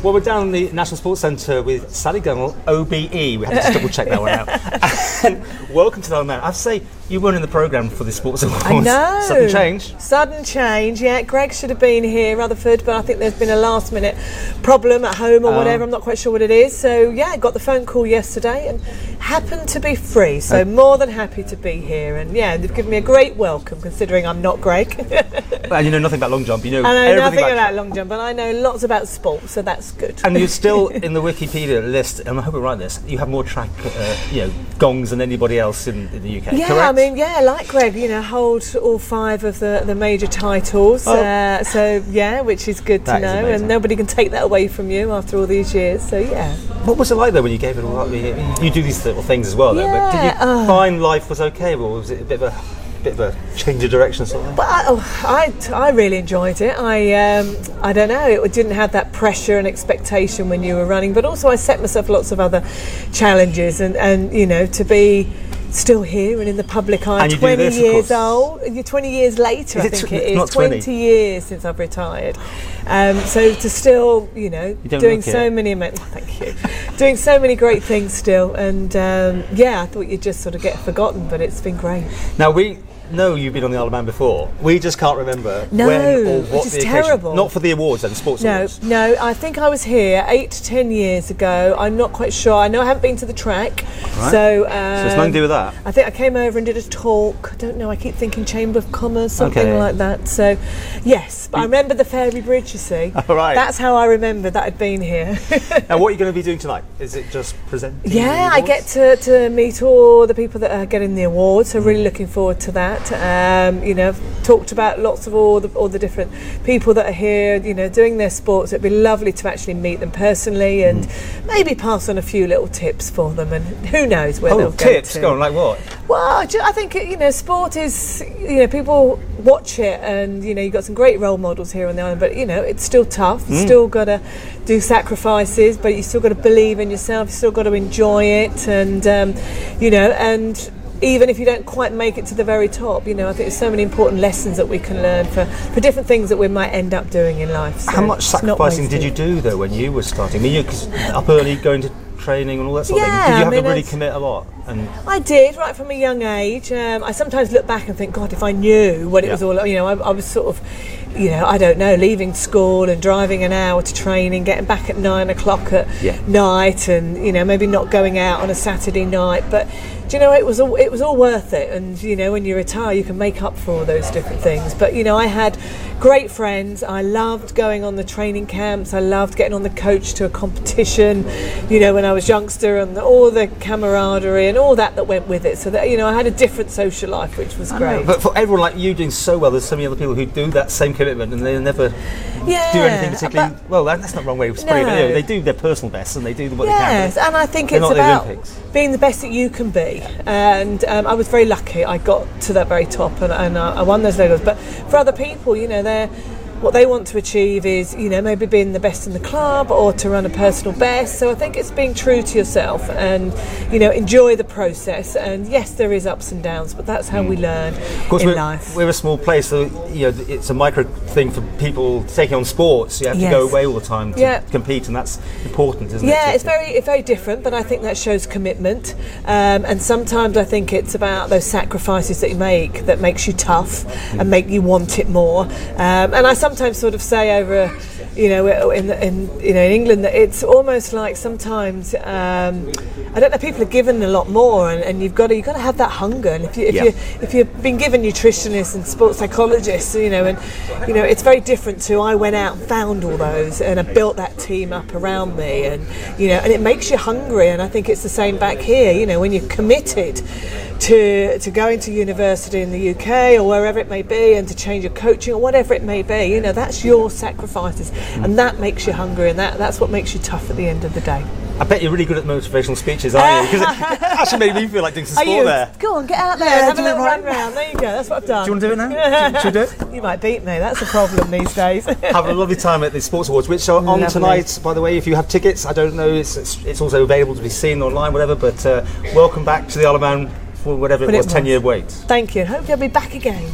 Well, we're down in the National Sports Centre with Sally Gunnell OBE. We had to just double check that one out. And welcome to the Isle of Man. I have to say, you weren't in the programme for the Sports Awards. I know. Sudden change. Sudden change, yeah. Greg should have been here, Rutherford, but I think there's been a last minute problem at home or whatever. I'm not quite sure what it is. So, yeah, I got the phone call yesterday and happened to be free. So, more than happy to be here. And, yeah, they've given me a great welcome, considering I'm not Greg. And you know nothing about long jump. You know I know everything nothing about long jump, but I know lots about sport, so that's good. And you're still in the Wikipedia list, and I hope I write this, you have more track gongs than anybody else in the UK, yeah, correct? I mean, yeah, like Greg, hold all 5 of the major titles. So, yeah, which is good to know. And nobody can take that away from you after all these years. So, yeah. What was it like, though, when you gave it all up? You do these little things as well, though, but did you find life was okay, or was it a bit of a change of direction sort of? But I really enjoyed it. I don't know, it didn't have that pressure and expectation when you were running, but also I set myself lots of other challenges, and you know, to be still here and in the public eye, 20 years old, 20 years later, I think it is, not 20 years since I've retired. So to still, you know, doing so many, thank you, doing so many great things still, and yeah, I thought you'd just sort of get forgotten, but it's been great. Now we know you've been on the Isle of Man before. We just can't remember when or what the occasion. Terrible. Not for the awards then, sports awards. No, I think I was here 8 to 10 years ago. I'm not quite sure. I know I haven't been to the track. Right. So it's nothing to do with that? I think I came over and did a talk. I don't know, I keep thinking Chamber of Commerce, something like that. So, yes, but I remember the Ferry Bridge, you see. All right. That's how I remember that I'd been here. Now, what are you going to be doing tonight? Is it just presenting? Yeah, I get to meet all the people that are getting the awards, so really looking forward to that. You know, I've talked about lots of all the different people that are here, you know, doing their sports. It'd be lovely to actually meet them personally and maybe pass on a few little tips for them, and who knows where they'll go to. Tips? Go on, like what? Well, I think, you know, sport is, you know, people watch it and, you know, you've got some great role models here on the island, but, you know, it's still tough. You've still got to do sacrifices, but you still got to believe in yourself. You've still got to enjoy it, and, you know, and even if you don't quite make it to the very top, you know, I think there's so many important lessons that we can learn for different things that we might end up doing in life. So how much sacrificing did you do, though, when you were starting? I mean, you're up early, going to training and all that sort of thing. Did you have to really commit a lot? And I did, right from a young age. I sometimes look back and think, God, if I knew what it was all, you know, I was sort of, you know, I don't know, leaving school and driving an hour to training, getting back at 9 o'clock at night, and, you know, maybe not going out on a Saturday night. But do you know, it was all worth it. And, you know, when you retire, you can make up for all those different things. But, you know, I had great friends. I loved going on the training camps. I loved getting on the coach to a competition, you know, when I was youngster, and all the camaraderie and all that went with it. So that, you know, I had a different social life, which was great. But for everyone like you doing so well, there's so many other people who do that same commitment and they never do anything particularly well. That's not the wrong way of putting it. You know, they do their personal best and they do what they can. Yes, and I think it's about being the best that you can be. And I was very lucky. I got to that very top, and I won those logos. But for other people, you know, what they want to achieve is, you know, maybe being the best in the club or to run a personal best. So I think it's being true to yourself and, you know, enjoy the process. And yes, there is ups and downs, but that's how we learn in life. We're a small place, so, you know, it's a micro thing for people taking on sports. You have to go away all the time to compete, and that's important, isn't it? Yeah, it's very different, but I think that shows commitment. And sometimes I think it's about those sacrifices that you make that makes you tough and make you want it more. And I sometimes sort of say over, you know, in England, that it's almost like sometimes I don't know, people are given a lot more, and you've got to have that hunger. And if you've been given nutritionists and sports psychologists, you know, and you know, it's very different to I went out and found all those and I built that team up around me, and you know, and it makes you hungry. And I think it's the same back here. You know, when you're committed to going to university in the UK or wherever it may be, and to change your coaching or whatever it may be, you know, that's your sacrifices, and that makes you hungry, and that's what makes you tough at the end of the day. I bet you're really good at motivational speeches, aren't you? Because it actually made me feel like doing some sport there. Go on, get out there, have a little run round. There you go, that's what I've done. Do you want to do it now? Should we do it? You might beat me, that's a problem these days. Have a lovely time at the Sports Awards, which are on tonight, by the way. If you have tickets, I don't know, it's also available to be seen online, whatever, but welcome back to the Isle of Man for whatever it was, 10-year wait. Thank you, hope you'll be back again.